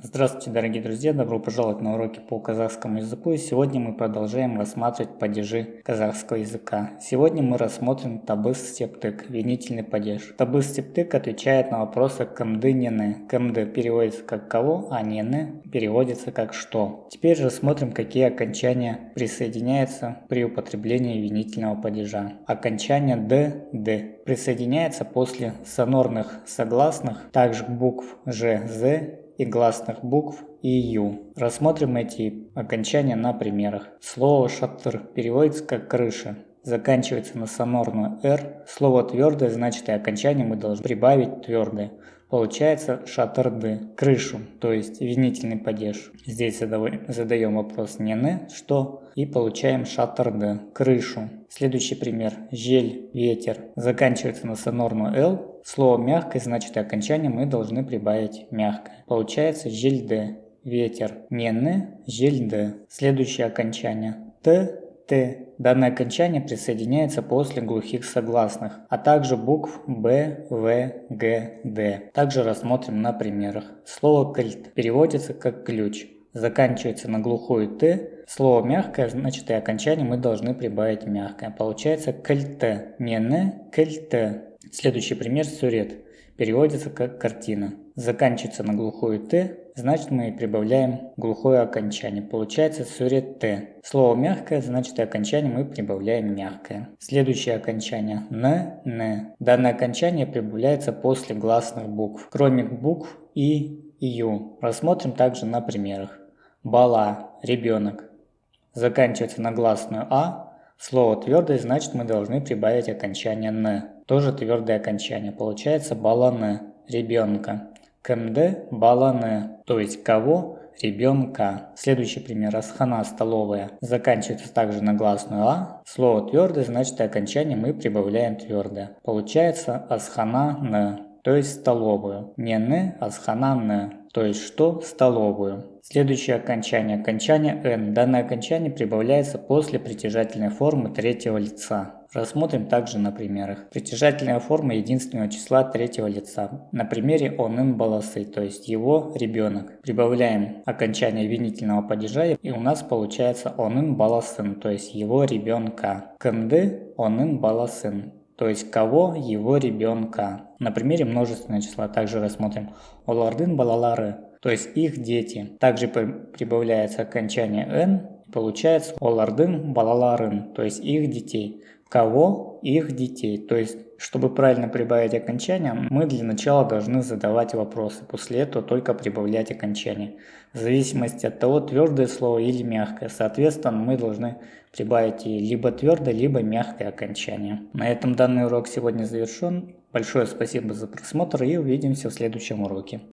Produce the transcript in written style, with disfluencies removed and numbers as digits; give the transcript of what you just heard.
Здравствуйте, дорогие друзья! Добро пожаловать на уроки по казахскому языку. И сегодня мы продолжаем рассматривать падежи казахского языка. Сегодня мы рассмотрим табыс септык, винительный падеж. Табыс септык отвечает на вопросы кымды нены. Кымды переводится как кого, а нены переводится как что. Теперь рассмотрим, какие окончания присоединяются при употреблении винительного падежа. Окончание д присоединяется после сонорных согласных, также букв ж, з и гласных букв и ю. Рассмотрим эти окончания на примерах. Слово шатыр переводится как крыша, заканчивается на сонорную р. Слово твердое, значит и окончание мы должны прибавить твердое. Получается шатырды, крышу, то есть винительный падеж. Здесь задаем вопрос нены, что, и получаем шатырды, крышу. Следующий пример. Жель, ветер, заканчивается на сонорную л. Слово мягкое, значит и окончание мы должны прибавить мягкое. Получается жельде, ветер, нены, жельде. Следующее окончание. Т. Данное окончание присоединяется после глухих согласных, а также букв Б, В, Г, Д. Также рассмотрим на примерах. Слово кильт переводится как ключ, заканчивается на глухую Т. Слово мягкое, значит и окончание мы должны прибавить мягкое. Получается кильте, нены, кильте. Следующий пример сурет. Переводится как картина. Заканчивается на глухую Т, значит мы прибавляем глухое окончание. Получается сурет Т. Слово мягкое, значит и окончание мы прибавляем мягкое. Следующее окончание н. Данное окончание прибавляется после гласных букв, кроме букв и ю. Рассмотрим также на примерах. Бала, ребенок. Заканчивается на гласную а. Слово твердое, значит мы должны прибавить окончание н. Тоже твердое окончание. Получается баланы, ребенка. КМД баланы, то есть кого, ребенка. Следующий пример. Асхана, столовая. Заканчивается также на гласную а. Слово твердое, значит окончание мы прибавляем твердое. Получается асхана н, то есть столовую. Не н, асхана н, то есть что, столовую. Следующее окончание. Окончание н. Данное окончание прибавляется после притяжательной формы третьего лица. Рассмотрим также на примерах. Притяжательная форма единственного числа третьего лица. На примере онын баласы, то есть его ребенок. Прибавляем окончание винительного падежа, и у нас получается онын баласын, то есть его ребенка. Кымды онын баласын, то есть кого, его ребенка. На примере множественного числа также рассмотрим. Олардын балалары, то есть их дети. Также прибавляется окончание н, получается олардын балаларын, то есть их детей. Кого? Их детей. То есть, чтобы правильно прибавить окончание, мы для начала должны задавать вопросы. После этого только прибавлять окончание. В зависимости от того, твердое слово или мягкое. Соответственно, мы должны прибавить либо твердое, либо мягкое окончание. На этом данный урок сегодня завершен. Большое спасибо за просмотр и увидимся в следующем уроке.